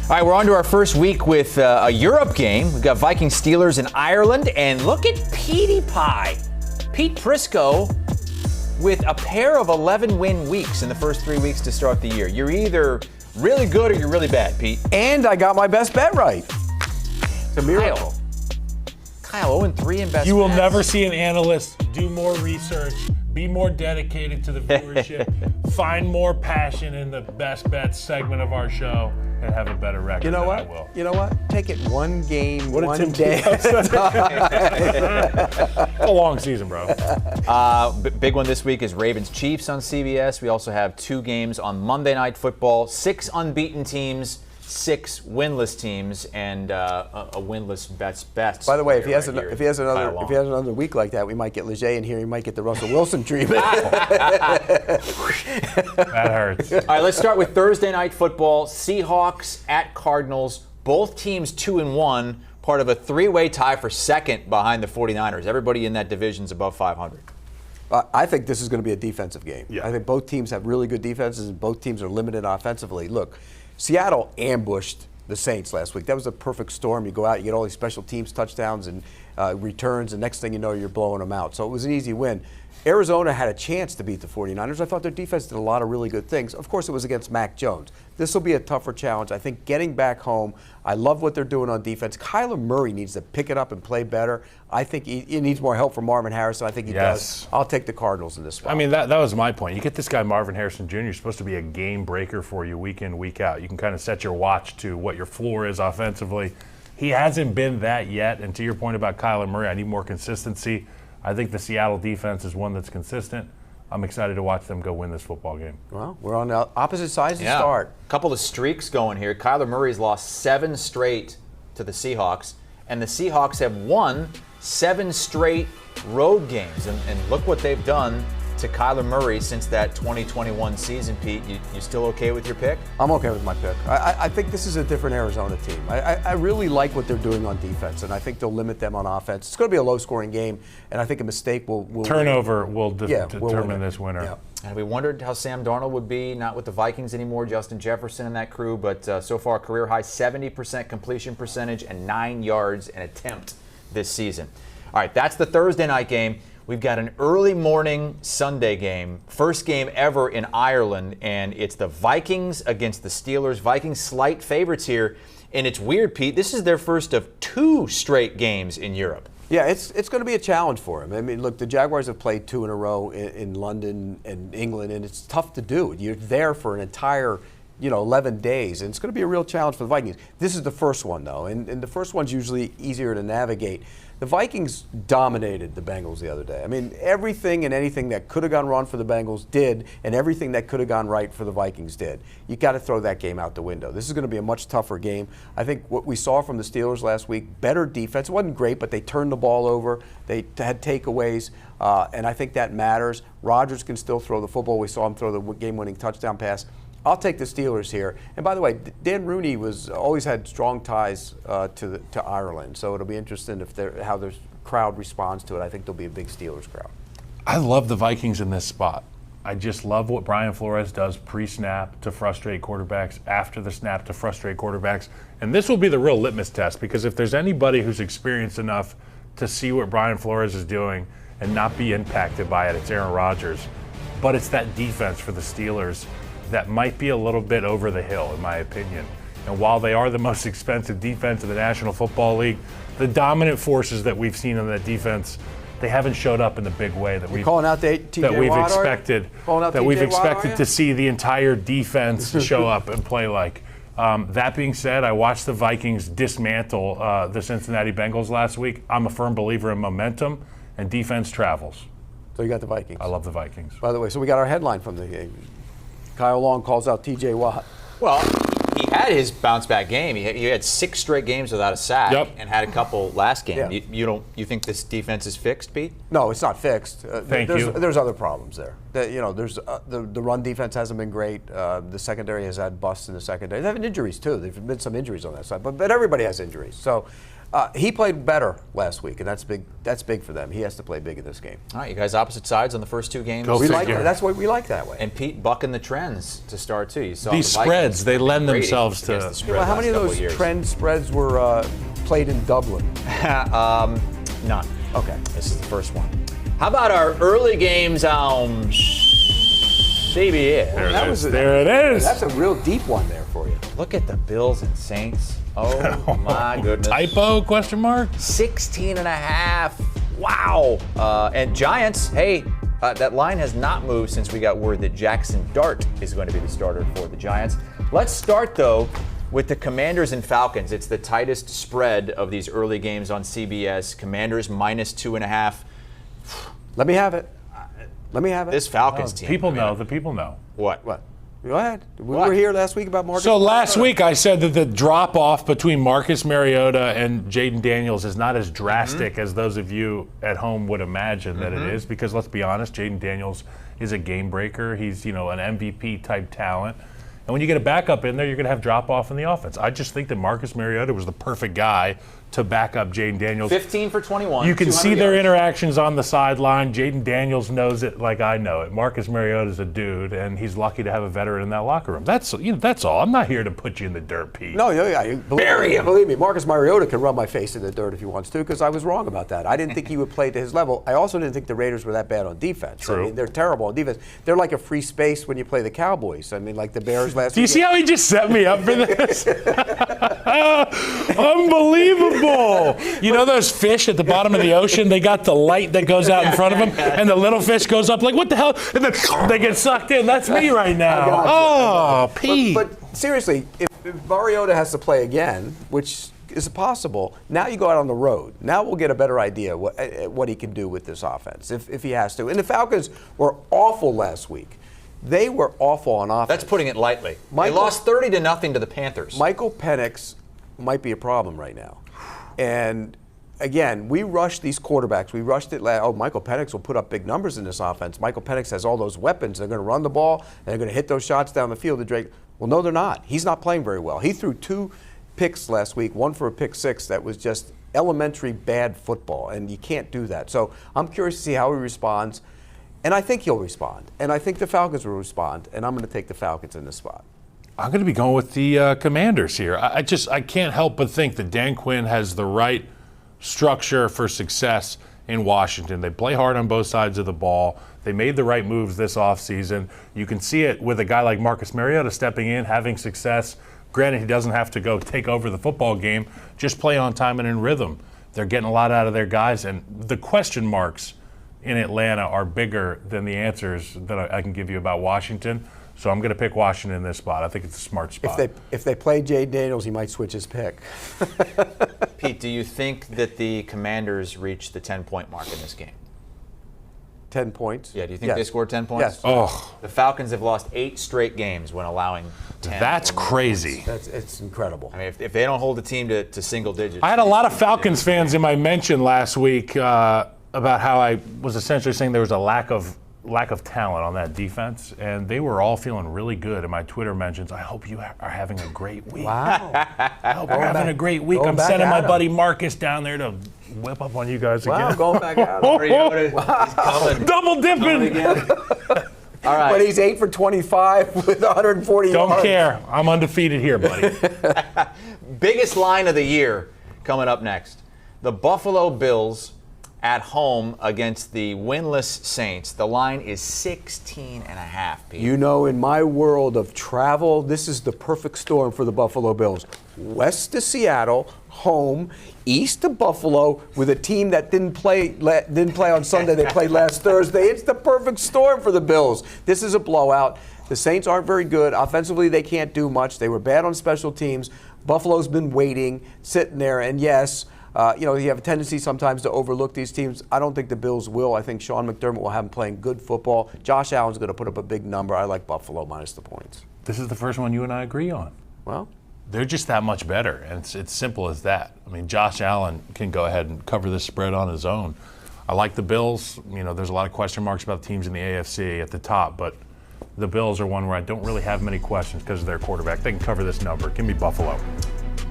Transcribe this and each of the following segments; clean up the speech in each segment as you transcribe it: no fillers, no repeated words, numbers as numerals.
All right, we're on to our first week with a Europe game. We've got Vikings Steelers in Ireland, and look at Petey Pie. Pete Prisco with a pair of 11-win weeks in the first 3 weeks to start the year. You're either really good or you're really bad, Pete. And I got my best bet right. It's a miracle. Kyle 0-3 in best You will bets. never see an analyst do more research, be more dedicated to the viewership, find more passion in the best bets segment of our show, and have a better record. You know than what? I will. You know what? Take it one game, What a one Tim day. It's a long season, bro. Big one this week is Ravens-Chiefs on CBS. We also have 2 games on Monday Night Football, 6 unbeaten teams, 6 winless teams, and a winless best. By the way, if he has another week like that, we might get Leger in here. He might get the Russell Wilson treatment. That hurts. All right, let's start with Thursday Night Football. Seahawks at Cardinals. Both teams 2-1, part of a 3-way tie for second behind the 49ers. Everybody in that division's above 500. I think this is going to be a defensive game. Yeah. I think both teams have really good defenses, and both teams are limited offensively. Look, Seattle ambushed the Saints last week. That was a perfect storm. You go out, you get all these special teams touchdowns and returns, and next thing you know, you're blowing them out. So it was an easy win. Arizona had a chance to beat the 49ers. I thought their defense did a lot of really good things. Of course, it was against Mac Jones. This will be a tougher challenge. I think getting back home, I love what they're doing on defense. Kyler Murray needs to pick it up and play better. I think he needs more help from Marvin Harrison. I think he does. I'll take the Cardinals in this spot. I mean, that was my point. You get this guy, Marvin Harrison Jr., supposed to be a game breaker for you week in, week out. You can kind of set your watch to what your floor is offensively. He hasn't been that yet. And to your point about Kyler Murray, I need more consistency. I think the Seattle defense is one that's consistent. I'm excited to watch them go win this football game. Well, we're on the opposite sides to start. A couple of streaks going here. Kyler Murray's lost 7 straight to the Seahawks, and the Seahawks have won 7 straight road games. And look what they've done to Kyler Murray since that 2021 season, Pete. You still okay with your pick? I'm okay with my pick. I think this is a different Arizona team. I really like what they're doing on defense, and I think they'll limit them on offense. It's going to be a low-scoring game, and I think a mistake will Turnover will determine win this winner. Yeah. And we wondered how Sam Darnold would be, not with the Vikings anymore, Justin Jefferson and that crew, but so far career high 70% completion percentage and 9 yards an attempt this season. All right, that's the Thursday night game. We've got an early morning Sunday game, first game ever in Ireland, and it's the Vikings against the Steelers. Vikings slight favorites here, and it's weird, Pete. This is their first of 2 straight games in Europe. Yeah, it's going to be a challenge for him. I mean, look, the Jaguars have played 2 in a row in London and England, and it's tough to do. You're there for an entire 11 days, and it's going to be a real challenge for the Vikings. This is the first one, though, and the first one's usually easier to navigate. The Vikings dominated the Bengals the other day. I mean, everything and anything that could have gone wrong for the Bengals did, and everything that could have gone right for the Vikings did. You got to throw that game out the window. This is going to be a much tougher game. I think what we saw from the Steelers last week, better defense. It wasn't great, but they turned the ball over. They had takeaways, and I think that matters. Rodgers can still throw the football. We saw him throw the game-winning touchdown pass. I'll take the Steelers here. And by the way, Dan Rooney always had strong ties to Ireland, so it'll be interesting how the crowd responds to it. I think there'll be a big Steelers crowd. I love the Vikings in this spot. I just love what Brian Flores does pre-snap to frustrate quarterbacks, after the snap to frustrate quarterbacks. And this will be the real litmus test, because if there's anybody who's experienced enough to see what Brian Flores is doing and not be impacted by it, it's Aaron Rodgers. But it's that defense for the Steelers that might be a little bit over the hill, in my opinion. And while they are the most expensive defense in the National Football League, the dominant forces that we've seen on that defense, they haven't showed up in the big way that we've expected to see the entire defense show up and play like. That being said, I watched the Vikings dismantle the Cincinnati Bengals last week. I'm a firm believer in momentum, and defense travels. So you got the Vikings. I love the Vikings. By the way, so we got our headline from the game. Kyle Long calls out T.J. Watt. Well, he had his bounce-back game. He had 6 straight games without a sack, and had a couple last game. Yeah. You think this defense is fixed, Pete? No, it's not fixed. Thank you. There's other problems there. There's the run defense hasn't been great. The secondary has had busts in the secondary. They have injuries too. There've been some injuries on that side, but everybody has injuries. So He played better last week, and that's big. That's big for them. He has to play big in this game. All right, you guys opposite sides on the first 2 games. Go We like figure. that. That's what we like that way. And Pete bucking the trends to start too. You saw These the Vikings spreads, they lend grading themselves to- against the spread Well, how many of last couple those years. trend spreads were played in Dublin? None. Okay. This is the first one. How about our early games on CBS? There it is. That's a real deep one there for you. Look at the Bills and Saints. Oh my goodness. Typo, question mark? 16 and a half. Wow. And Giants, hey, that line has not moved since we got word that Jackson Dart is going to be the starter for the Giants. Let's start, though, with the Commanders and Falcons. It's the tightest spread of these early games on CBS. Commanders minus 2.5. Let me have it. Let me have it. This Falcons team. People know. The people know. What? What? Go ahead. We What? were here last week about Marcus. So last week I said that the drop off between Marcus Mariota and Jaden Daniels is not as drastic as those of you at home would imagine that it is, because let's be honest, Jaden Daniels is a game breaker. He's, an MVP type talent. And when you get a backup in there, you're going to have drop off in the offense. I just think that Marcus Mariota was the perfect guy to back up Jaden Daniels. 15 for 21. You can 200 see their yards. interactions on the sideline. Jaden Daniels knows it like I know it. Marcus Mariota's a dude, and he's lucky to have a veteran in that locker room. That's all. I'm not here to put you in the dirt, Pete. No, yeah. Believe me, Marcus Mariota can run my face in the dirt if he wants to, because I was wrong about that. I didn't think he would play to his level. I also didn't think the Raiders were that bad on defense. True. I mean, they're terrible on defense. They're like a free space when you play the Cowboys. I mean, like the Bears last Do you week. see how he just set me up for this? Unbelievable. You know those fish at the bottom of the ocean? They got the light that goes out in front of them, and the little fish goes up like, what the hell? And then they get sucked in. That's me right now. got you. Oh, Pete. But seriously, if Mariota has to play again, which is possible, now you go out on the road. Now we'll get a better idea what he can do with this offense, if he has to. And the Falcons were awful last week. They were awful on offense. That's putting it lightly. They Michael- lost 30-0 to the Panthers. Michael Penix might be a problem right now. And again, we rushed these quarterbacks. We rushed it. Michael Penix will put up big numbers in this offense. Michael Penix has all those weapons. They're going to run the ball, and they're going to hit those shots down the field to Drake. Well, no, they're not. He's not playing very well. He threw 2 picks last week, 1 for a pick 6 that was just elementary bad football, and you can't do that. So I'm curious to see how he responds, and I think he'll respond. And I think the Falcons will respond, and I'm going to take the Falcons in this spot. I'm going to be going with the Commanders here. I can't help but think that Dan Quinn has the right structure for success in Washington. They play hard on both sides of the ball. They made the right moves this offseason. You can see it with a guy like Marcus Mariota stepping in, having success. Granted, he doesn't have to go take over the football game, just play on time and in rhythm. They're getting a lot out of their guys, and the question marks in Atlanta are bigger than the answers that I can give you about Washington. So I'm going to pick Washington in this spot. I think it's a smart spot. If they play Jay Daniels, he might switch his pick. Pete, do you think that the Commanders reach the 10-point mark in this game? 10 points. Yeah, do you think Yes. they scored 10 points? Yes. Oh, The Falcons have lost 8 straight games when allowing 10. that's or more crazy. It's incredible. I mean, if they don't hold the team to single digits. I had a lot of Falcons fans in my mention last week about how I was essentially saying there was a lack of talent on that defense, and they were all feeling really good in my Twitter mentions. I hope you are having a great week. Wow. I hope you're having a great week. going I'm back sending at my 'em. buddy Marcus down there to whip up on you guys Wow, again. going back out. Mariota is coming. Double dipping. Again. All right. But he's 8 for 25 with 140 Don't yards. care. I'm undefeated here, buddy. Biggest line of the year coming up next. The Buffalo Bills at home against the winless Saints. The line is 16.5, Pete. You know, in my world of travel, this is the perfect storm for the Buffalo Bills. West to Seattle, home, east to Buffalo, with a team that didn't play on Sunday. They played last Thursday. It's the perfect storm for the Bills. This is a blowout. The Saints aren't very good. Offensively, they can't do much. They were bad on special teams. Buffalo's been waiting, sitting there, and yes, you have a tendency sometimes to overlook these teams. I don't think the Bills will. I think Sean McDermott will have them playing good football. Josh Allen's going to put up a big number. I like Buffalo minus the points. This is the first one you and I agree on. Well, They're just that much better, and it's simple as that. I mean, Josh Allen can go ahead and cover this spread on his own. I like the Bills. There's a lot of question marks about the teams in the AFC at the top, but the Bills are one where I don't really have many questions because of their quarterback. They can cover this number. Give me Buffalo.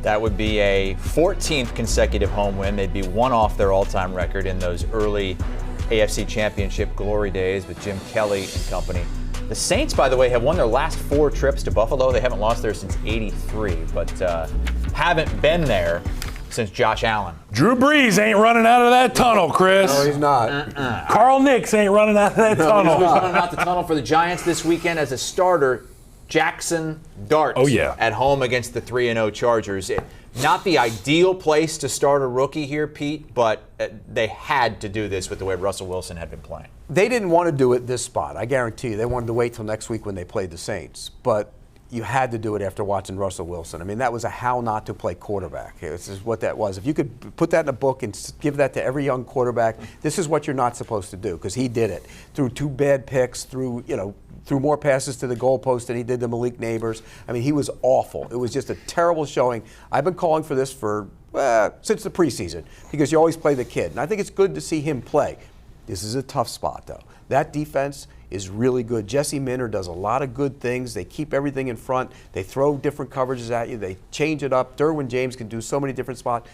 That would be a 14th consecutive home win. They'd be one off their all-time record in those early AFC Championship glory days with Jim Kelly and company. The Saints, by the way, have won their last 4 trips to Buffalo. They haven't lost there since '83, but haven't been there since Josh Allen. Drew Brees ain't running out of that tunnel, Chris. No, he's not. Carl Nicks ain't running out of that tunnel. Who's running out the tunnel for the Giants this weekend as a starter? Jackson Dart. Oh, yeah. At home against the 3-0 Chargers. Not the ideal place to start a rookie here, Pete, but they had to do this with the way Russell Wilson had been playing. They didn't want to do it this spot. I guarantee you. They wanted to wait till next week when they played the Saints. But you had to do it after watching Russell Wilson. I mean, that was a how not to play quarterback. This is what that was. If you could put that in a book and give that to every young quarterback, this is what you're not supposed to do, because he did it. Threw 2 bad picks, threw more passes to the goalpost than he did to Malik Neighbors. I mean, he was awful. It was just a terrible showing. I've been calling for this for since the preseason, because you always play the kid. And I think it's good to see him play. This is a tough spot, though. That defense is really good. Jesse Minter does a lot of good things. They keep everything in front. They throw different coverages at you. They change it up. Derwin James can do so many different spots,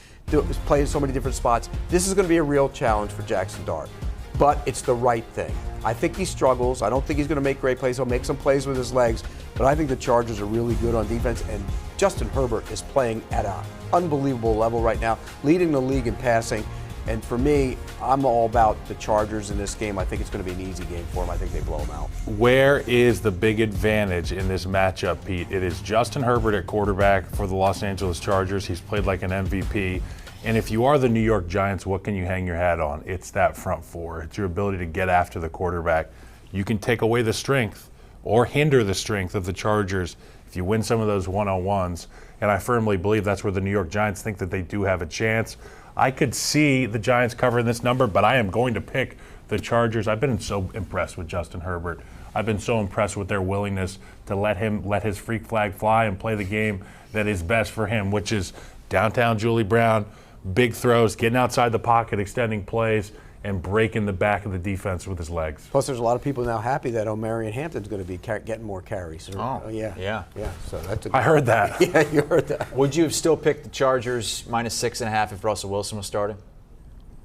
play in so many different spots. This is going to be a real challenge for Jackson Dart. But it's the right thing. I think he struggles. I don't think he's going to make great plays. He'll make some plays with his legs. But I think the Chargers are really good on defense. And Justin Herbert is playing at an unbelievable level right now, leading the league in passing. And for me, I'm all about the Chargers in this game. I think it's going to be an easy game for them. I think they blow them out. Where is the big advantage in this matchup, Pete? It is Justin Herbert at quarterback for the Los Angeles Chargers. He's played like an MVP. And if you are the New York Giants, what can you hang your hat on? It's that front four. It's your ability to get after the quarterback. You can take away the strength or hinder the strength of the Chargers if you win some of those one-on-ones. And I firmly believe that's where the New York Giants think that they do have a chance. I could see the Giants covering this number, but I am going to pick the Chargers. I've been so impressed with Justin Herbert. I've been so impressed with their willingness to let his freak flag fly and play the game that is best for him, which is downtown Julie Brown, big throws, getting outside the pocket, extending plays, and breaking the back of the defense with his legs. Plus, there's a lot of people now happy that Omarion Hampton's going to be getting more carries. Yeah. So that's I heard that. Yeah, you heard that. Would you have still picked the Chargers -6.5 if Russell Wilson was starting?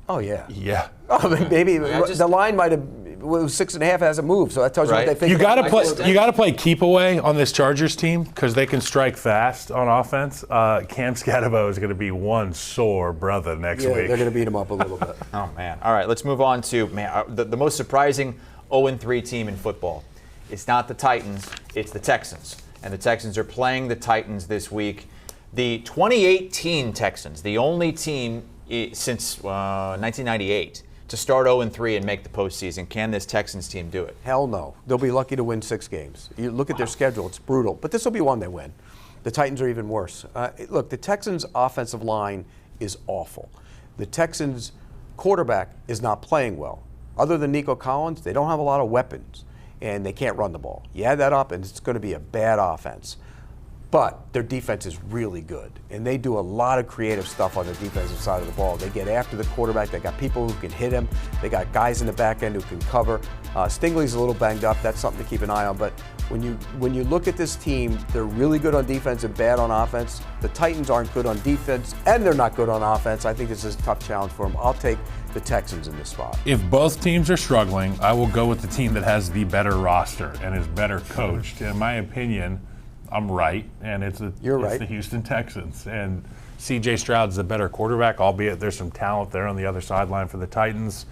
Oh, yeah. Yeah. Oh, maybe the line might have was 6.5 hasn't moved, so that tells you what they think. You got to play keep away on this Chargers team because they can strike fast on offense. Cam Scatabo is going to be one sore brother next week. They're going to beat him up a little bit. Oh man! All right, let's move on to the most surprising 0-3 team in football. It's not the Titans, it's the Texans, and the Texans are playing the Titans this week. The 2018 Texans, the only team since 1998 to start 0-3 and make the postseason. Can this Texans team do it? Hell no. They'll be lucky to win 6 games. You look at their schedule, it's brutal. But this will be one they win. The Titans are even worse. Look, the Texans' offensive line is awful. The Texans' quarterback is not playing well. Other than Nico Collins, they don't have a lot of weapons, and they can't run the ball. You add that up, and it's going to be a bad offense. But their defense is really good, and they do a lot of creative stuff on the defensive side of the ball. They get after the quarterback. They got people who can hit him. They got guys in the back end who can cover. Stingley's a little banged up. That's something to keep an eye on. But when you look at this team, they're really good on defense and bad on offense. The Titans aren't good on defense, and they're not good on offense. I think this is a tough challenge for them. I'll take the Texans in this spot. If both teams are struggling, I will go with the team that has the better roster and is better coached. In my opinion, I'm right, and it's the Houston Texans. And C.J. Stroud's the better quarterback, albeit there's some talent there on the other sideline for the Titans.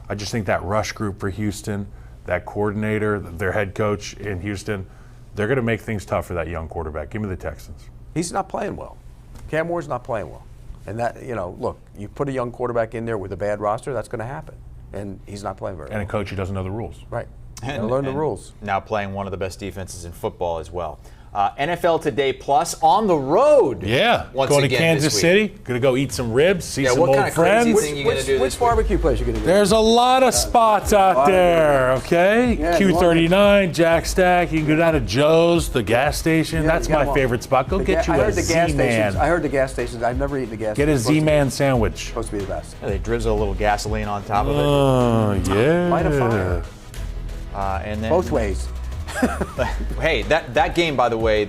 I just think that rush group for Houston, that coordinator, their head coach in Houston, they're going to make things tough for that young quarterback. Give me the Texans. He's not playing well. Cam Moore's not playing well. And that, look, you put a young quarterback in there with a bad roster, that's going to happen. And he's not playing very well. And a coach who doesn't know the rules. Right. And learn the rules. Now playing one of the best defenses in football as well. NFL Today Plus on the road. Yeah, going to Kansas City. Going to go eat some ribs, see some old friends. Which barbecue place are you going to go? There's a lot of spots out there, okay? Yeah, Q39, Jack Stack. You can go down to Joe's, the gas station. That's my favorite spot. Go get you a Z-Man. I heard the gas stations. I've never eaten the gas station. Get a Z-Man sandwich. Supposed to be the best. Yeah, they drizzle a little gasoline on top of it. Oh, yeah. Light a fire. And then both ways. Hey, that game, by the way,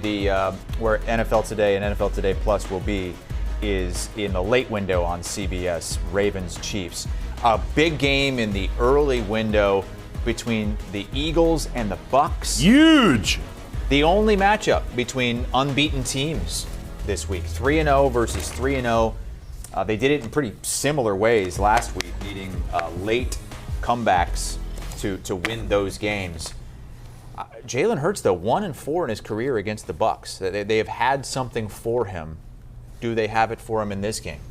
where NFL Today and NFL Today Plus will be, is in the late window on CBS, Ravens-Chiefs. A big game in the early window between the Eagles and the Bucs. Huge! The only matchup between unbeaten teams this week, 3-0 versus 3-0. They did it in pretty similar ways last week, needing late comebacks to win those games. Jalen Hurts, though, 1-4 in his career against the Bucs. They have had something for him. Do they have it for him in this game?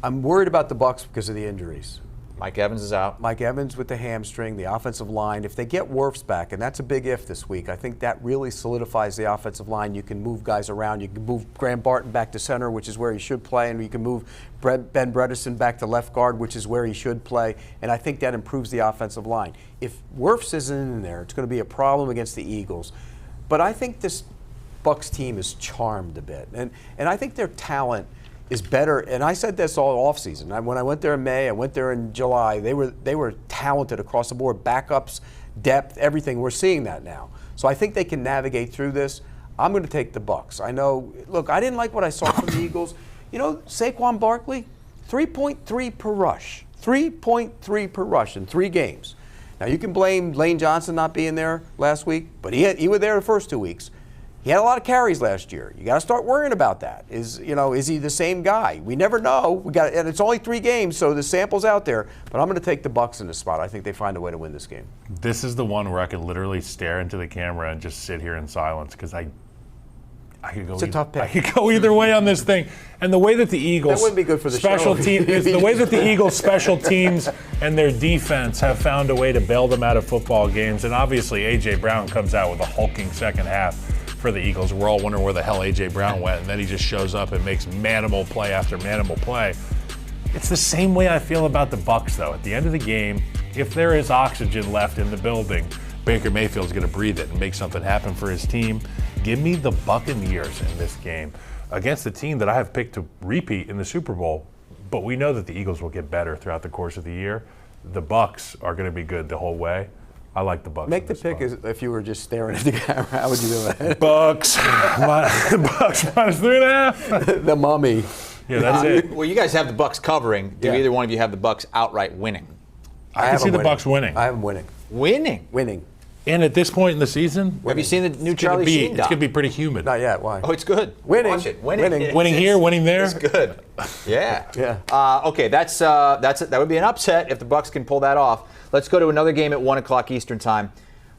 I'm worried about the Bucs because of the injuries. Mike Evans is out. Mike Evans with the hamstring, the offensive line. If they get Wirfs back, and that's a big if this week, I think that really solidifies the offensive line. You can move guys around. You can move Graham Barton back to center, which is where he should play, and you can move Ben Bredesen back to left guard, which is where he should play, and I think that improves the offensive line. If Wirfs isn't in there, it's going to be a problem against the Eagles. But I think this Bucs team is charmed a bit, and I think their talent is better, and I said this all offseason. When I went there in May, I went there in July, they were talented across the board, backups, depth, everything. We're seeing that now. So I think they can navigate through this. I'm going to take the Bucs. I know, look, I didn't like what I saw from the Eagles. You know, Saquon Barkley, 3.3 per rush. 3.3 per rush in 3 games. Now, you can blame Lane Johnson not being there last week, but he was there the first 2 weeks. He had a lot of carries last year. You got to start worrying about that. Is he the same guy? We never know. And it's only 3 games, so the sample's out there. But I'm going to take the Bucs in this spot. I think they find a way to win this game. This is the one where I could literally stare into the camera and just sit here in silence because I could go. It's a tough pick. I could go either way on this thing. And the way that the Eagles that wouldn't be good for the special show. team is the way that the Eagles special teams and their defense have found a way to bail them out of football games. And obviously, A.J. Brown comes out with a hulking second half for the Eagles. We're all wondering where the hell A.J. Brown went, and then he just shows up and makes manimal play after manimal play. It's the same way I feel about the Bucs, though. At the end of the game, if there is oxygen left in the building, Baker Mayfield's going to breathe it and make something happen for his team. Give me the Buccaneers in this game against the team that I have picked to repeat in the Super Bowl. But we know that the Eagles will get better throughout the course of the year. The Bucs are going to be good the whole way. I like the Bucs. Make the pick as if you were just staring at the camera. How would you do it? Bucs. Bucs minus 3.5. The mummy. Yeah, that's it. Well, you guys have the Bucs covering. Do either one of you have the Bucs outright winning? I can see the Bucs winning. I have them winning. Winning? And at this point in the season, Have you seen the new Charlie Sheen it's doc? going to be pretty humid. Not yet. Why? Oh, it's good. Winning. Watch it. Winning. Winning here, winning there. It's good. Yeah. Yeah. Okay, that would be an upset if the Bucs can pull that off. Let's go to another game at 1 o'clock Eastern time.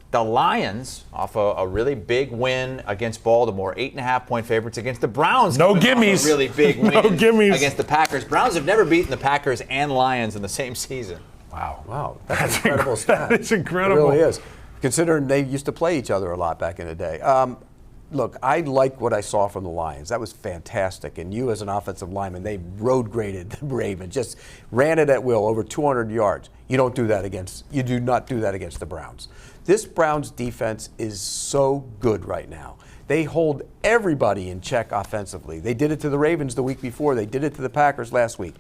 The Lions, off a really big win against Baltimore, 8.5-point favorites against the Browns. No gimmies. A really big win No gimmies. against the Packers. Browns have never beaten the Packers and Lions in the same season. Wow. That's an incredible stat. That is incredible. It really is. Considering they used to play each other a lot back in the day. Look, I like what I saw from the Lions. That was fantastic. And you, as an offensive lineman, they road graded the Ravens, just ran it at will, over 200 yards. You do not do that against the Browns. This Browns defense is so good right now. They hold everybody in check offensively. They did it to the Ravens the week before. They did it to the Packers last week.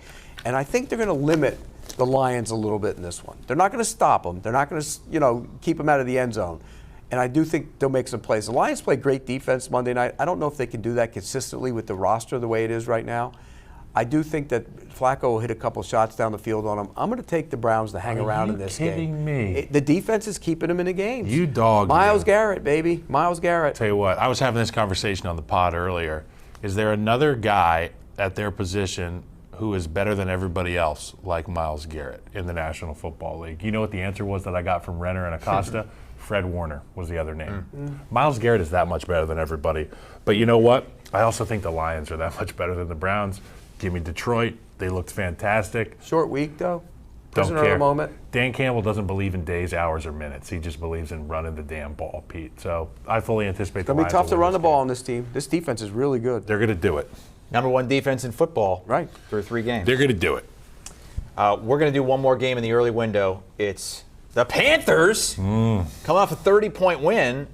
And I think they're going to limit the Lions a little bit in this one. They're not going to stop them. They're not going to, keep them out of the end zone. And I do think they'll make some plays. The Lions play great defense Monday night. I don't know if they can do that consistently with the roster the way it is right now. I do think that Flacco will hit a couple shots down the field on them. I'm going to take the Browns to hang around in this game. Are you kidding me? The defense is keeping them in the games. You dog. Myles Garrett, baby. Myles Garrett. Tell you what, I was having this conversation on the pod earlier. Is there another guy at their position who is better than everybody else, like Myles Garrett in the National Football League? You know what the answer was that I got from Renner and Acosta? Fred Warner was the other name. Myles Garrett is that much better than everybody. But you know what? I also think the Lions are that much better than the Browns. Give me Detroit. They looked fantastic. Short week, though. Don't care. A moment. Dan Campbell doesn't believe in days, hours, or minutes. He just believes in running the damn ball, Pete. So I fully anticipate It's going to be tough to run the ball on this team. This defense is really good. They're going to do it. Number 1 defense in football. Right. Through 3 games. They're going to do it. We're going to do one more game in the early window. It's the Panthers coming off a 30-point win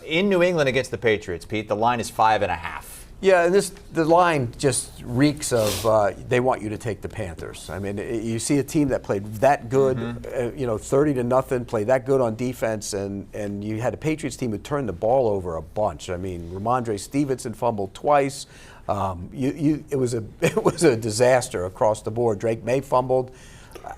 in New England against the Patriots. Pete, the line is 5.5. Yeah, and the line just reeks of they want you to take the Panthers. I mean, you see a team that played that good, 30-0, played that good on defense, and you had a Patriots team who turned the ball over a bunch. I mean, Ramondre Stevenson fumbled twice. It was a disaster across the board. Drake May fumbled.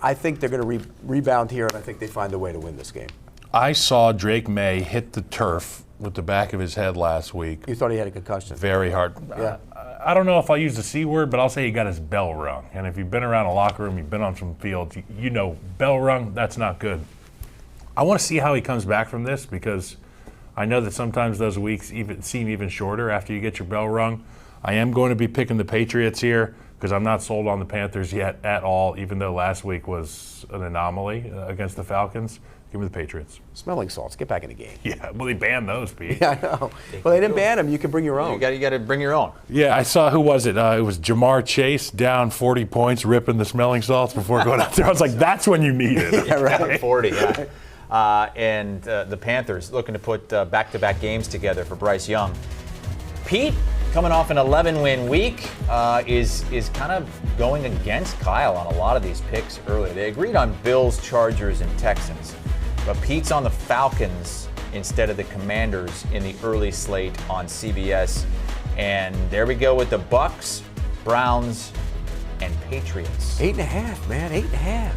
I think they're going to rebound here, and I think they find a way to win this game. I saw Drake May hit the turf with the back of his head last week. You thought he had a concussion? Very hard. Yeah. I don't know if I'll use the C word, but I'll say he got his bell rung. And if you've been around a locker room, you've been on some fields, you know bell rung, that's not good. I want to see how he comes back from this, because I know that sometimes those weeks seem even shorter after you get your bell rung. I am going to be picking the Patriots here because I'm not sold on the Panthers yet at all, even though last week was an anomaly against the Falcons. Give me the Patriots. Smelling salts. Get back in the game. Yeah, well, they banned those, Pete. Yeah, I know. Well, they didn't ban them. You can bring your own. You got to bring your own. Yeah, I saw, who was it? It was Jamar Chase down 40 points, ripping the smelling salts before going out there. I was like, that's when you need it. Yeah, right. 40, yeah. And the Panthers looking to put back-to-back games together for Bryce Young. Pete, coming off an 11-win week, is kind of going against Kyle on a lot of these picks earlier. They agreed on Bills, Chargers, and Texans. But Pete's on the Falcons instead of the Commanders in the early slate on CBS. And there we go with the Bucs, Browns, and Patriots. 8.5, man, 8.5.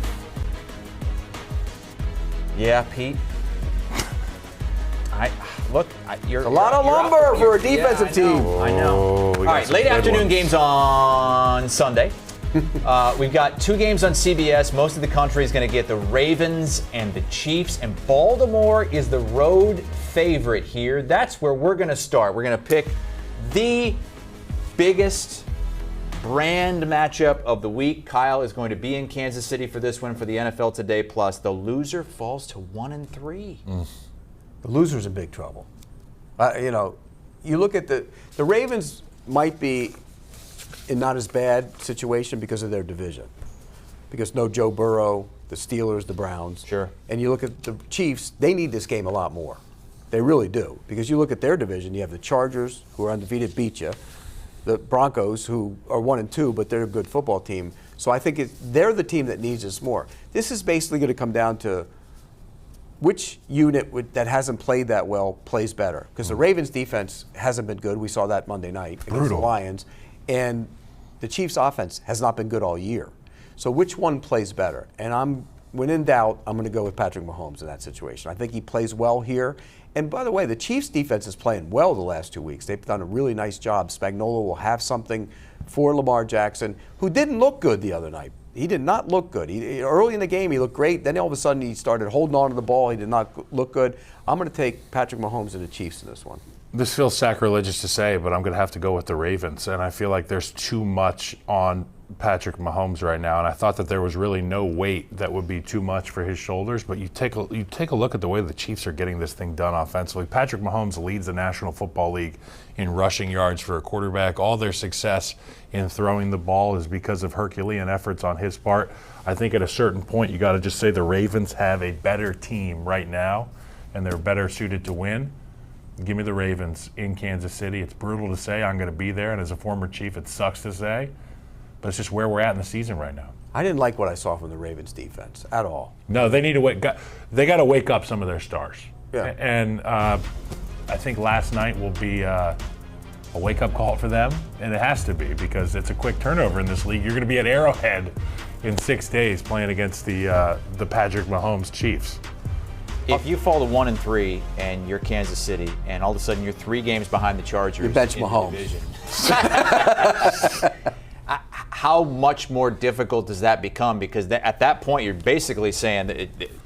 Yeah, Pete. You're a lot of lumber for a defensive team. I know. All right, late afternoon games on Sunday. We've got 2 games on CBS. Most of the country is going to get the Ravens and the Chiefs, and Baltimore is the road favorite here. That's where we're going to start. We're going to pick the biggest brand matchup of the week. Kyle is going to be in Kansas City for this one for the NFL Today Plus. The loser falls to 1-3. The loser's in big trouble. You look at the Ravens might be in not as bad situation because of their division. Because no Joe Burrow, the Steelers, the Browns. Sure. And you look at the Chiefs, they need this game a lot more. They really do. Because you look at their division, you have the Chargers, who are undefeated, beat you. The Broncos, who are 1-2, but they're a good football team. So I think they're the team that needs this more. This is basically going to come down to which unit that hasn't played that well plays better. Because the Ravens' defense hasn't been good. We saw that Monday night against the Lions. And the Chiefs' offense has not been good all year. So which one plays better? And when in doubt, I'm going to go with Patrick Mahomes in that situation. I think he plays well here. And by the way, the Chiefs' defense is playing well the last 2 weeks. They've done a really nice job. Spagnuolo will have something for Lamar Jackson, who didn't look good the other night. He did not look good. Early in the game, he looked great. Then all of a sudden, he started holding on to the ball. He did not look good. I'm going to take Patrick Mahomes and the Chiefs in this one. This feels sacrilegious to say, but I'm going to have to go with the Ravens. And I feel like there's too much on Patrick Mahomes right now. And I thought that there was really no weight that would be too much for his shoulders. But you take a look at the way the Chiefs are getting this thing done offensively. Patrick Mahomes leads the National Football League in rushing yards for a quarterback. All their success in throwing the ball is because of Herculean efforts on his part. I think at a certain point, you got to just say the Ravens have a better team right now, and they're better suited to win. Give me the Ravens in Kansas City. It's brutal to say. I'm going to be there. And as a former Chief, it sucks to say. But it's just where we're at in the season right now. I didn't like what I saw from the Ravens defense at all. No, they need to they got to wake up some of their stars. Yeah. And I think last night will be a wake-up call for them. And it has to be, because it's a quick turnover in this league. You're going to be at Arrowhead in 6 days playing against the Patrick Mahomes Chiefs. If you fall to 1-3 and you're Kansas City, and all of a sudden you're 3 games behind the Chargers, you bench in Mahomes. The division, how much more difficult does that become? Because at that point, you're basically saying that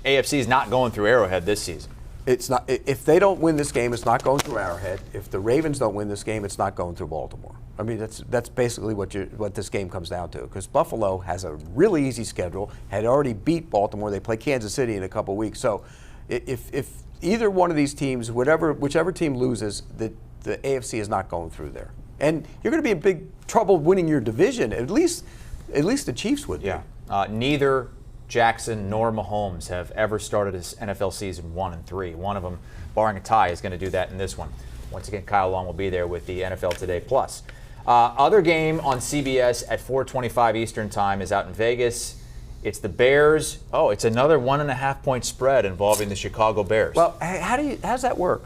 AFC is not going through Arrowhead this season. It's not. If they don't win this game, it's not going through Arrowhead. If the Ravens don't win this game, it's not going through Baltimore. I mean, that's basically what this game comes down to. Because Buffalo has a really easy schedule, had already beat Baltimore. They play Kansas City in a couple weeks. So if either one of these teams, whichever team loses, the AFC is not going through there. And you're going to be in big trouble winning your division. At least the Chiefs would. Yeah. Neither Jackson nor Mahomes have ever started his NFL season 1-3. One of them, barring a tie, is going to do that in this one. Once again, Kyle Long will be there with the NFL Today Plus. Other game on CBS at 4:25 Eastern Time is out in Vegas. It's the Bears. Oh, it's another 1.5-point spread involving the Chicago Bears. Well, how's that work?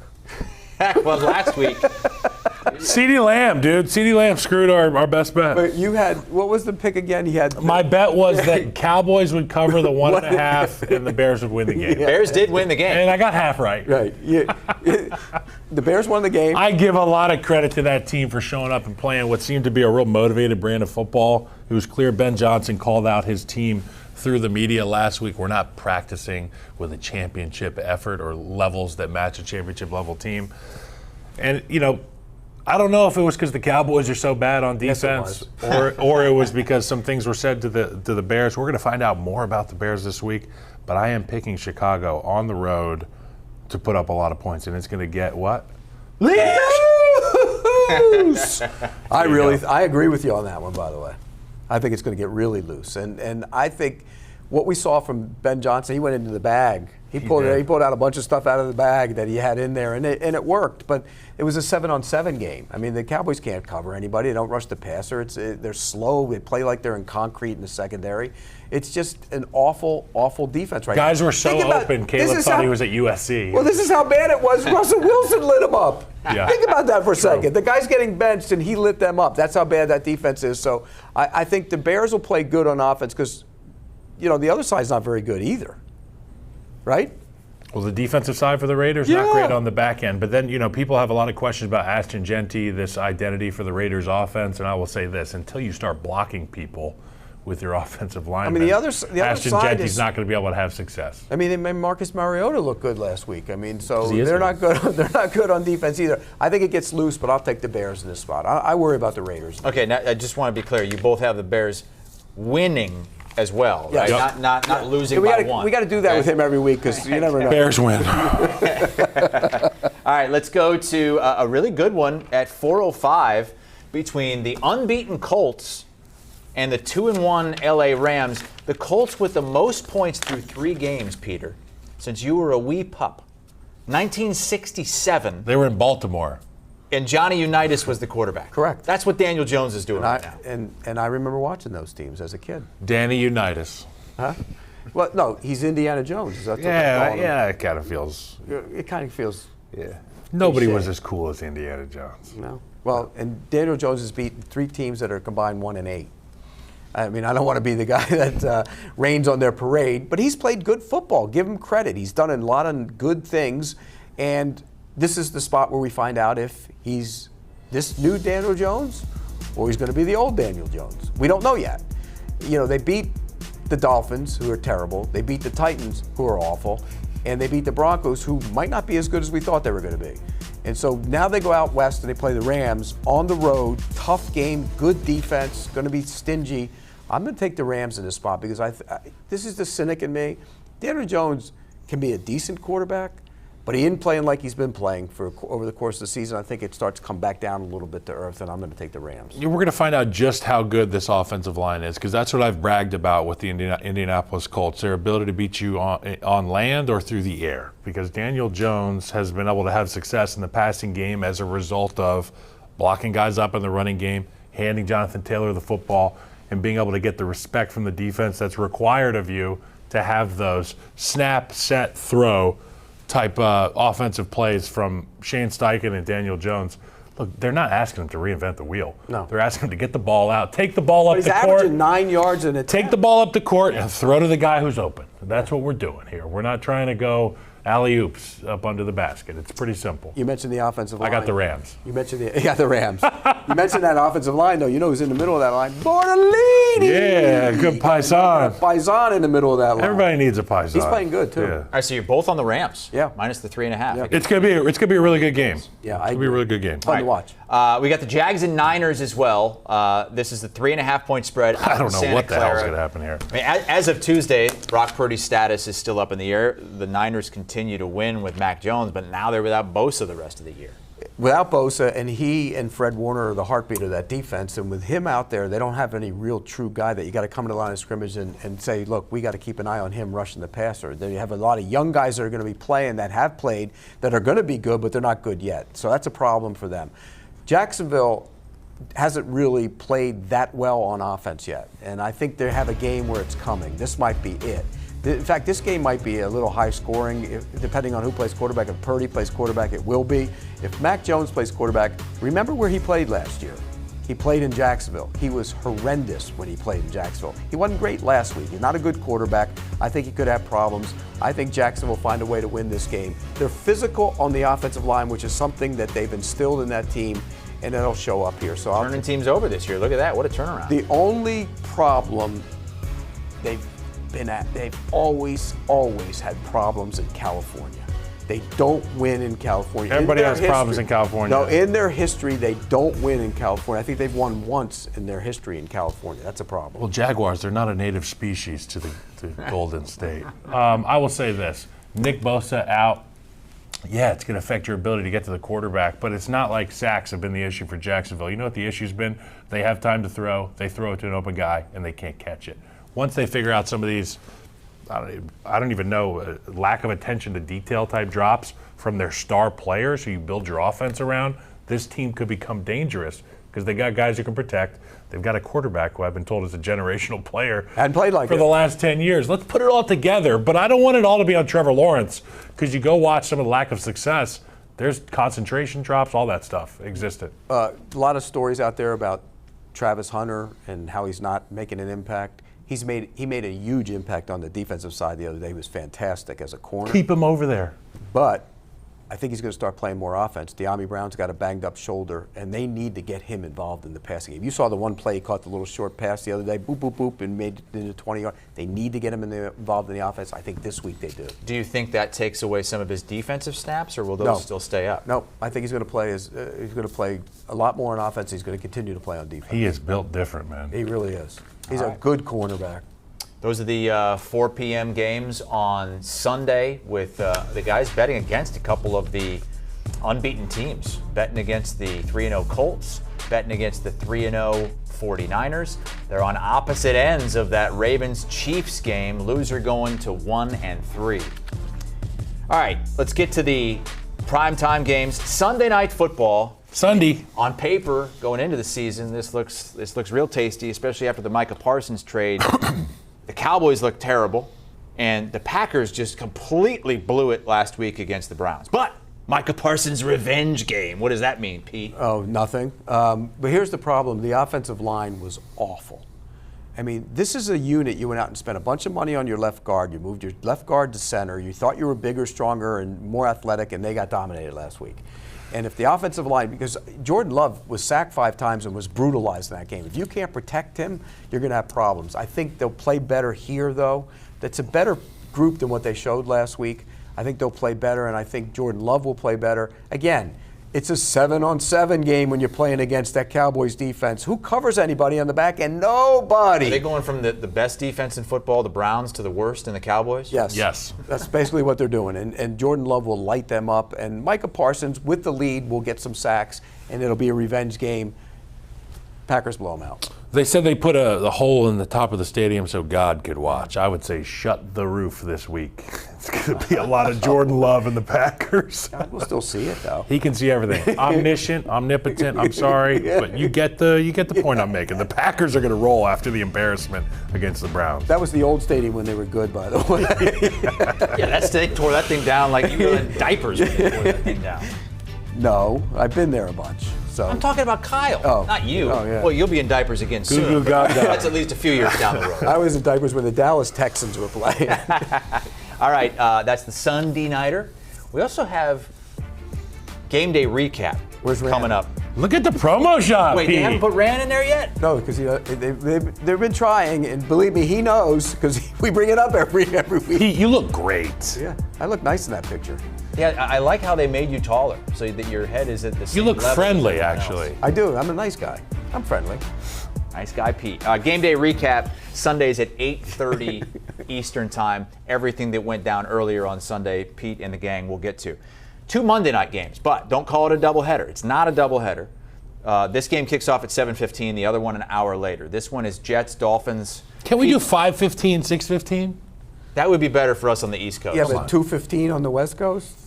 Well, last week. CeeDee Lamb, dude. CeeDee Lamb screwed our best bet. But you had, what was the pick again? You had My bet was that Cowboys would cover the 1.5 and the Bears would win the game. Yeah. Bears did win the game. And I got half right. Right. The Bears won the game. I give a lot of credit to that team for showing up and playing what seemed to be a real motivated brand of football. It was clear Ben Johnson called out his team through the media last week. We're not practicing with a championship effort or levels that match a championship level team. And, I don't know if it was because the Cowboys are so bad on defense, or it was because some things were said to the Bears. We're going to find out more about the Bears this week, but I am picking Chicago on the road to put up a lot of points, and it's going to get what? Loose! I agree with you on that one, by the way. I think it's going to get really loose, and I think what we saw from Ben Johnson, he went into the bag. He pulled out a bunch of stuff out of the bag that he had in there, and it worked. But it was a 7-on-7 game. I mean, the Cowboys can't cover anybody. They don't rush the passer. They're slow. They play like they're in concrete in the secondary. It's just an awful, awful defense right now. Guys were so open. Caleb thought he was at USC. Well, this is how bad it was. Russell Wilson lit him up. Yeah. Think about that for a second. The guy's getting benched, and he lit them up. That's how bad that defense is. So I think the Bears will play good on offense because, the other side's not very good either. Right? Well, the defensive side for the Raiders, not great on the back end. But then, people have a lot of questions about Ashton Genty, this identity for the Raiders offense. And I will say this, until you start blocking people with your offensive linemen, the other Ashton side Genty's is not going to be able to have success. I mean, it made Marcus Mariota look good last week. I mean, so they're not good. They're not good on defense either. I think it gets loose, but I'll take the Bears in this spot. I worry about the Raiders. Okay, now I just want to be clear. You both have the Bears winning as well, right? Yep. Not losing by one. We got to do that with him every week because you never know. Bears win. All right, let's go to a really good one at 4:05 between the unbeaten Colts and the 2-1 LA Rams. The Colts with the most points through 3 games, Peter, since you were a wee pup. 1967. They were in Baltimore. And Johnny Unitas was the quarterback. Correct. That's what Daniel Jones is doing right now. And I remember watching those teams as a kid. Danny Unitas. Huh? Well, no, he's Indiana Jones. That's what they call him. Yeah, it kind of feels. It kind of feels. Yeah. Nobody was as cool as Indiana Jones. No. Well, and Daniel Jones has beaten 3 teams that are combined 1-8. I mean, I don't want to be the guy that rains on their parade, but he's played good football. Give him credit. He's done a lot of good things, and this is the spot where we find out if he's this new Daniel Jones or he's going to be the old Daniel Jones. We don't know yet. They beat the Dolphins, who are terrible. They beat the Titans, who are awful. And they beat the Broncos, who might not be as good as we thought they were going to be. And so now they go out west and they play the Rams on the road. Tough game, good defense, going to be stingy. I'm going to take the Rams in this spot because this is the cynic in me. Daniel Jones can be a decent quarterback, but he isn't playing like he's been playing over the course of the season. I think it starts to come back down a little bit to earth, and I'm going to take the Rams. We're going to find out just how good this offensive line is, because that's what I've bragged about with the Indianapolis Colts, their ability to beat you on land or through the air, because Daniel Jones has been able to have success in the passing game as a result of blocking guys up in the running game, handing Jonathan Taylor the football, and being able to get the respect from the defense that's required of you to have those snap, set, throw type offensive plays from Shane Steichen and Daniel Jones. Look, they're not asking him to reinvent the wheel. No. They're asking him to get the ball out, take the ball up the court. He's averaging 9 yards in a Take the ball up the court and throw to the guy who's open. That's what we're doing here. We're not trying to go alley-oops up under the basket. It's pretty simple. You mentioned the offensive line. I got the Rams. You mentioned the Rams. You mentioned that offensive line, though. You know who's in the middle of that line? Bortolini! Yeah, good Paisan. Paisan in the middle of that line. Everybody needs a Paisan. He's playing good, too. Yeah. All right, so you're both on the Rams. Yeah. Minus the 3.5. Yeah. It's gonna be a really good game. Yeah, it's gonna be a really good game. Fun to watch. We got the Jags and Niners as well. This is the 3.5-point spread. I don't know what the hell's going to happen here. I mean, as of Tuesday, Brock Purdy's status is still up in the air. The Niners continue to win with Mac Jones, but now they're without Bosa the rest of the year. without Bosa, and he and Fred Warner are the heartbeat of that defense. And with him out there, they don't have any real true guy that you got to come to the line of scrimmage and say, look, we got to keep an eye on him rushing the passer. They have a lot of young guys that are going to be playing, that have played, that are going to be good, but they're not good yet. So that's a problem for them. Jacksonville hasn't really played that well on offense yet. And I think they have a game where it's coming. This might be it. In fact, this game might be a little high scoring, depending on who plays quarterback. If Purdy plays quarterback, it will be. If Mac Jones plays quarterback, remember where he played last year. He played in Jacksonville. He was horrendous when he played in Jacksonville. He wasn't great last week. He's not a good quarterback. I think he could have problems. I think Jackson will find a way to win this game. They're physical on the offensive line, which is something that they've instilled in that team, and it'll show up here. So turning teams over this year. Look at that. What a turnaround. The only problem they've always had problems in California. They don't win in California. Everybody has problems in California. No, in their history, they don't win in California. I think they've won once in their history in California. That's a problem. Well, Jaguars, they're not a native species to Golden State. I will say this. Nick Bosa out. Yeah, it's going to affect your ability to get to the quarterback, but it's not like sacks have been the issue for Jacksonville. You know what the issue's been? They have time to throw. They throw it to an open guy, and they can't catch it. Once they figure out some of these, I don't even know, lack of attention to detail type drops from their star players who you build your offense around, this team could become dangerous because they got guys who can protect. They've got a quarterback who I've been told is a generational player and played like for the last 10 years. Let's put it all together, but I don't want it all to be on Trevor Lawrence because you go watch some of the lack of success. There's concentration drops, all that stuff existed. A lot of stories out there about Travis Hunter and how he's not making an impact. He made a huge impact on the defensive side the other day. He was fantastic as a corner. Keep him over there. But I think he's going to start playing more offense. De'Ami Brown's got a banged-up shoulder, and they need to get him involved in the passing game. You saw the one play, he caught the little short pass the other day, boop, boop, boop, and made it into 20 yards. They need to get him involved in the offense. I think this week they do. Do you think that takes away some of his defensive snaps, or will those still stay up? No, I think he's going to play he's going to play a lot more on offense. He's going to continue to play on defense. He is built different, man. He really is. He's a good cornerback. Those are the 4 p.m. games on Sunday with the guys betting against a couple of the unbeaten teams, betting against the 3-0 Colts, betting against the 3-0 49ers. They're on opposite ends of that Ravens-Chiefs game. Loser going to 1-3. All right, let's get to the primetime games. Sunday night football. Sunday. On paper, going into the season, this looks real tasty, especially after the Micah Parsons trade. The Cowboys look terrible, and the Packers just completely blew it last week against the Browns. But Micah Parsons' revenge game. What does that mean, Pete? Oh, nothing. But here's the problem. The offensive line was awful. I mean, this is a unit you went out and spent a bunch of money on your left guard. You moved your left guard to center. You thought you were bigger, stronger, and more athletic, and they got dominated last week. And if the offensive line, because Jordan Love was sacked 5 times and was brutalized in that game. If you can't protect him, you're going to have problems. I think they'll play better here, though. That's a better group than what they showed last week. I think they'll play better, and I think Jordan Love will play better. Again, it's a 7-on-7 game when you're playing against that Cowboys defense. Who covers anybody on the back end? Nobody. Are they going from the best defense in football, the Browns, to the worst in the Cowboys? Yes. Yes. That's basically what they're doing. And Jordan Love will light them up. And Micah Parsons, with the lead, will get some sacks, and it'll be a revenge game. Packers blow them out. They said they put a hole in the top of the stadium so God could watch. I would say shut the roof this week. It's going to be a lot of Jordan Love in the Packers. God, we'll still see it, though. He can see everything. Omniscient, omnipotent, I'm sorry, but you get the point I'm making. The Packers are going to roll after the embarrassment against the Browns. That was the old stadium when they were good, by the way. Yeah, they tore that thing down like you were in diapers when they tore that thing down. No, I've been there a bunch. So I'm talking about Kyle, not you. Oh, yeah. Well, you'll be in diapers again soon. Goo goo gaga. That's at least a few years down the road. I was in diapers when the Dallas Texans were playing. All right, that's the Sunday Nighter. We also have game day recap coming up. Look at the promo shot, Wait, Pete. they haven't put Rand in there yet? No, because they've been trying, and believe me, he knows because we bring it up every week. Pete, you look great. Yeah, I look nice in that picture. Yeah, I like how they made you taller so that your head is at the same You look level as friendly, everyone actually. else. I do. I'm a nice guy. I'm friendly. Nice guy, Pete. Game day recap, Sundays at 8:30 Eastern time. Everything that went down earlier on Sunday, Pete and the gang will get to. 2 Monday night games, but don't call it a doubleheader. It's not a doubleheader. This game kicks off at 7:15. The other one an hour later. This one is Jets, Dolphins. Can we do 5:15, 6:15? That would be better for us on the East Coast. Yeah, but 2:15 on the West Coast?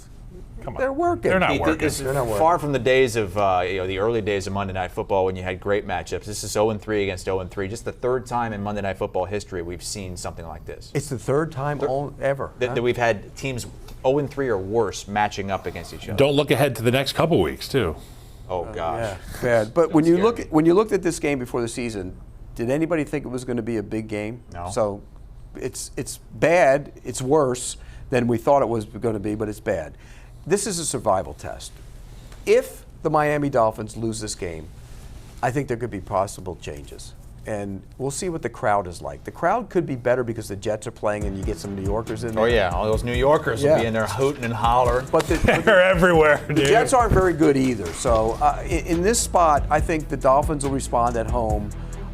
Come on. They're working. They're not This working. is far from the days of the early days of Monday Night Football when you had great matchups. This is 0-3 against 0-3. Just the third time in Monday Night Football history we've seen something like this. It's the third time ever. That we've had teams 0-3 or worse matching up against each other. Don't look ahead to the next couple weeks, too. Oh gosh. Yeah, bad. But when you looked at this game before the season, did anybody think it was going to be a big game? No. So it's bad. It's worse than we thought it was going to be, but it's bad. This is a survival test. If the Miami Dolphins lose this game, I think there could be possible changes. And we'll see what the crowd is like. The crowd could be better because the Jets are playing and you get some New Yorkers in there. Oh yeah, all those New Yorkers will be in there hooting and hollering. But They're everywhere, dude. the Jets aren't very good either. So in this spot, I think the Dolphins will respond at home.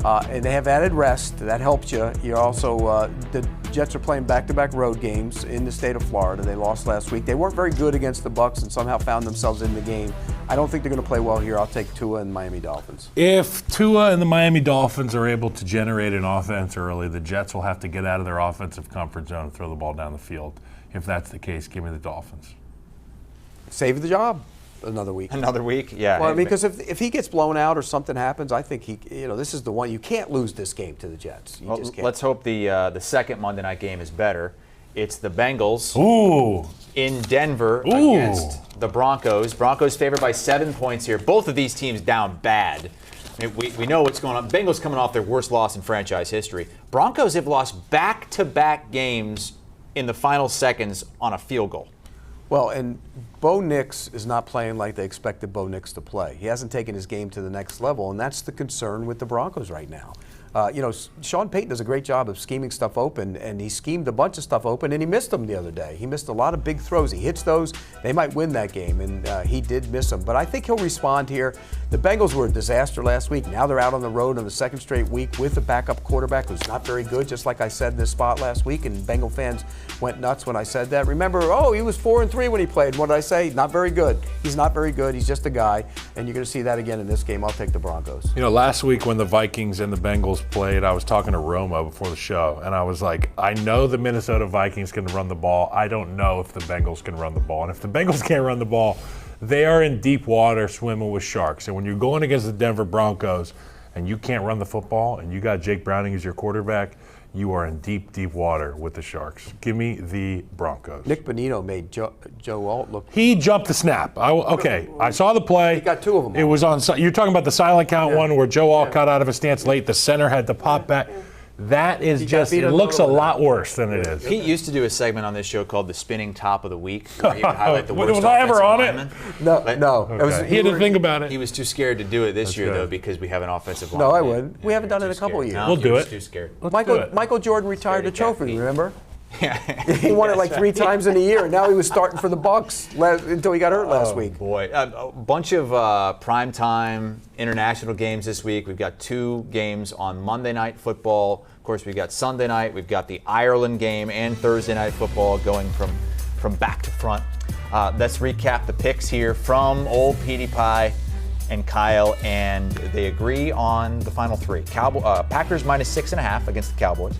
And they have added rest. That helps you. You also, the Jets are playing back-to-back road games in the state of Florida. They lost last week. They weren't very good against the Bucs and somehow found themselves in the game. I don't think they're going to play well here. I'll take Tua and Miami Dolphins. If Tua and the Miami Dolphins are able to generate an offense early, the Jets will have to get out of their offensive comfort zone and throw the ball down the field. If that's the case, give me the Dolphins. Save the job another week. Another week, yeah. Well, because if he gets blown out or something happens, I think this is the one. You can't lose this game to the Jets. You just can't. Let's hope the second Monday night game is better. It's the Bengals in Denver against the Broncos. Broncos favored by 7 points here. Both of these teams down bad. I mean, we know what's going on. Bengals coming off their worst loss in franchise history. Broncos have lost back-to-back games in the final seconds on a field goal. Well, and Bo Nix is not playing like they expected Bo Nix to play. He hasn't taken his game to the next level, and that's the concern with the Broncos right now. Sean Payton does a great job of scheming stuff open, and he schemed a bunch of stuff open, and he missed them the other day. He missed a lot of big throws. He hits those, they might win that game, and he did miss them. But I think he'll respond here. The Bengals were a disaster last week. Now they're out on the road on the second straight week with a backup quarterback who's not very good, just like I said in this spot last week, and Bengal fans went nuts when I said that. Remember, he was 4-3 when he played. What did I say? Not very good. He's not very good. He's just a guy, and you're going to see that again in this game. I'll take the Broncos. Last week when the Vikings and the Bengals played, I was talking to Roma before the show, and I was like, I know the Minnesota Vikings can run the ball. I don't know if the Bengals can run the ball. And if the Bengals can't run the ball, they are in deep water swimming with sharks. And when you're going against the Denver Broncos and you can't run the football and you got Jake Browning as your quarterback, you are in deep, deep water with the Sharks. Give me the Broncos. Nick Bonino made Joe Alt look. He jumped the snap. I saw the play. He got two of them. It was on. You're talking about the silent count one where Joe Alt cut out of his stance late. The center had to pop back. That is just, it looks a lot worse than it is. Pete used to do a segment on this show called the Spinning Top of the Week, where he would highlight the worst Was I ever on it? No. Okay. He had to think about it. He was too scared to do it this year, good. though, because we have an offensive line. No, I wouldn't. We haven't done it in a couple of years. No, We'll he do was it. Too scared. Michael Jordan retired the Scared of trophy, Pete. remember? Yeah. He won it like 3 times in a year, and now he was starting for the Bucks until he got hurt last week. Boy, a bunch of primetime international games this week. We've got 2 games on Monday Night Football. Of course, we've got Sunday night. We've got the Ireland game and Thursday Night Football going from back to front. Let's recap the picks here from old Petey Pie and Kyle, and they agree on the final 3. Packers -6.5 against the Cowboys.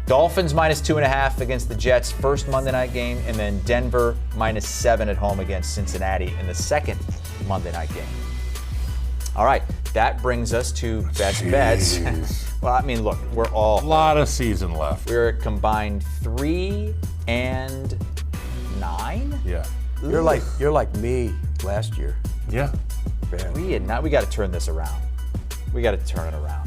Dolphins -2.5 against the Jets, first Monday night game, and then Denver -7 at home against Cincinnati in the second Monday night game. All right, that brings us to best bets. Well, I mean, look, we're all A lot of season left. we're combined 3 and 9. Yeah. You're like me last year. Yeah. We got to turn this around. We got to turn it around.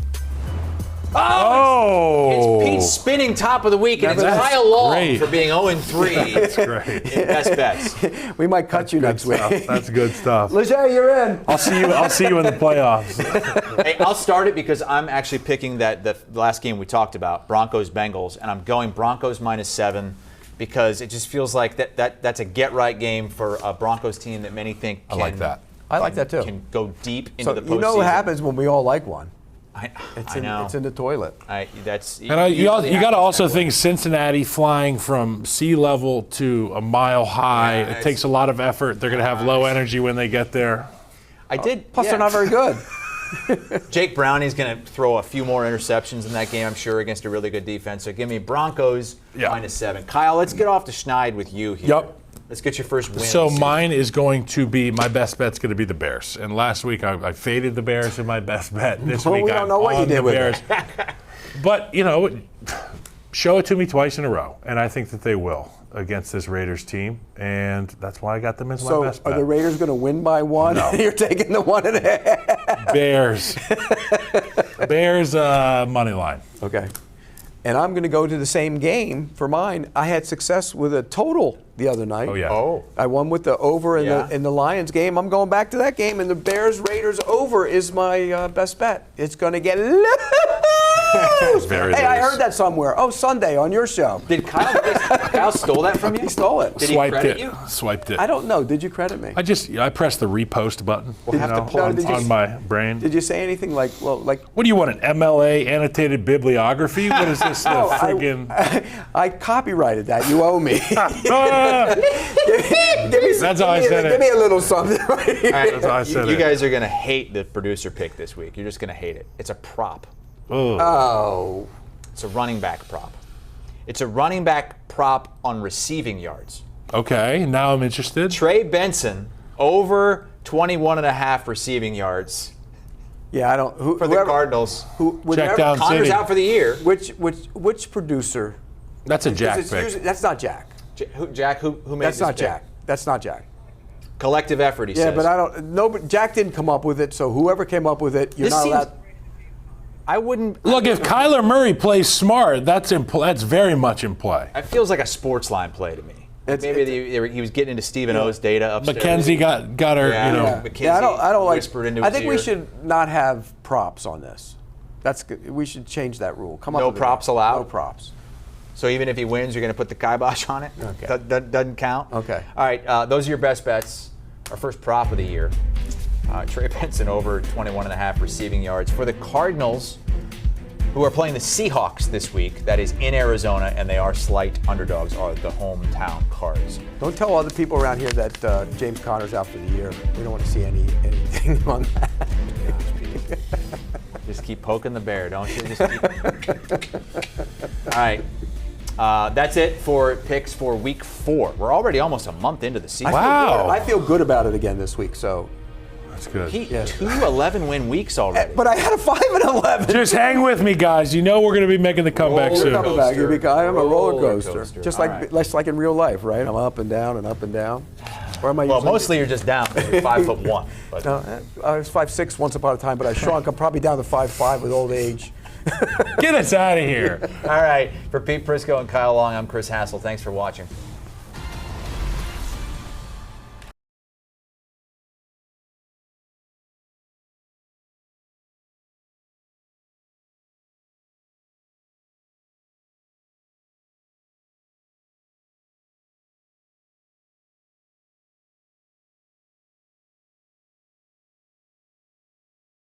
Oh! It's Pete's spinning top of the week, and it's That's Kyle Long great. for being 0-3 That's great. in best bets. We might cut you next week. That's good stuff. Leger, you're in. I'll see you in the playoffs. Hey, I'll start it because I'm actually picking the last game we talked about, Broncos-Bengals, and I'm going Broncos -7 because it just feels like that's a get-right game for a Broncos team that many think can, I like that. I like that too. can go deep into the postseason. You know what happens when we all like one? I know. It's in the toilet. You got to also think Cincinnati flying from sea level to a mile high. Yeah, it takes a lot of effort. They're going to have low energy when they get there. Plus, they're not very good. Jake Browning's going to throw a few more interceptions in that game, I'm sure, against a really good defense. So give me Broncos -7. Kyle, let's get off the schneid with you here. Yep. Let's get your first win. So mine is going to be, my best bet's going to be the Bears. And last week I faded the Bears in my best bet. This week we don't know what you did with Bears. But, show it to me twice in a row. And I think that they will against this Raiders team. And that's why I got them as my best bet. Are the Raiders going to win by 1? No. You're taking the 1.5. Bears. Bears money line. Okay. And I'm going to go to the same game for mine. I had success with a total the other night. Oh, yeah. Oh. I won with the over in the Lions game. I'm going back to that game, and the Bears-Raiders over is my best bet. It's going to get loose. Very Hey, I loose. heard that somewhere. Oh, Sunday on your show. Did Kyle stole that from you? He stole it. Did he credit you? Swiped it. I don't know. Did you credit me? I pressed the repost button on my brain. Did you say anything like, What do you want, an MLA annotated bibliography? What is this? I copyrighted that. You owe me. That's how I said it. Give me a little something right here. All right, That's how I said you it. guys are going to hate the producer pick this week. You're just going to hate it. It's a prop. Oh. It's a running back prop. It's a running back prop on receiving yards. Okay, now I'm interested. Trey Benson over 21.5 receiving yards Yeah, I don't. for the Cardinals. Check down Connor's City. out for the year. Which producer? That's a Jack Because pick. that's not Jack. Jack, who made That's this not pick? Jack. That's not Jack. Collective effort, he Yeah, says. but I don't. No, but Jack didn't come up with it. So whoever came up with it, you're This not seems- allowed. I wouldn't. Look, if Kyler Murray plays smart, that's very much in play. It feels like a sports line play to me. Maybe he was getting into Stephen O's data upstairs. McKenzie got her, Yeah. you know. Yeah, I don't like. whispered into I his think we ear. should not have props on this. That's good. We should change that rule. Come up No with props it. allowed? No props. So even if he wins, you're going to put the kibosh on it? Okay. Doesn't count? Okay. All right, those are your best bets. Our first prop of the year. Trey Benson over 21.5 receiving yards. For the Cardinals, who are playing the Seahawks this week, that is in Arizona, and they are slight underdogs, are the hometown Cards. Don't tell all the people around here that James Conner's out for the year. We don't want to see anything on that. Just keep poking the bear, don't you? Just keep... All right. That's it for picks for week 4. We're already almost a month into the season. Wow. I feel good about it again this week. So, That's good. 2 11-win weeks already. but I had a 5-11. Just hang with me, guys. You know we're going to be making the comeback Roller soon. Coming back. I'm a roller coaster. coaster. Just All like in real life, right? I'm up and down and up and down. Or am I Well, usually- mostly you're just down because you're 5'1". But No, I was 5'6" once upon a time, but I shrunk. I'm probably down to 5'5" with old age. Get us out of here. all right, for Pete Prisco and Kyle Long, I'm Chris Hassel. Thanks for watching.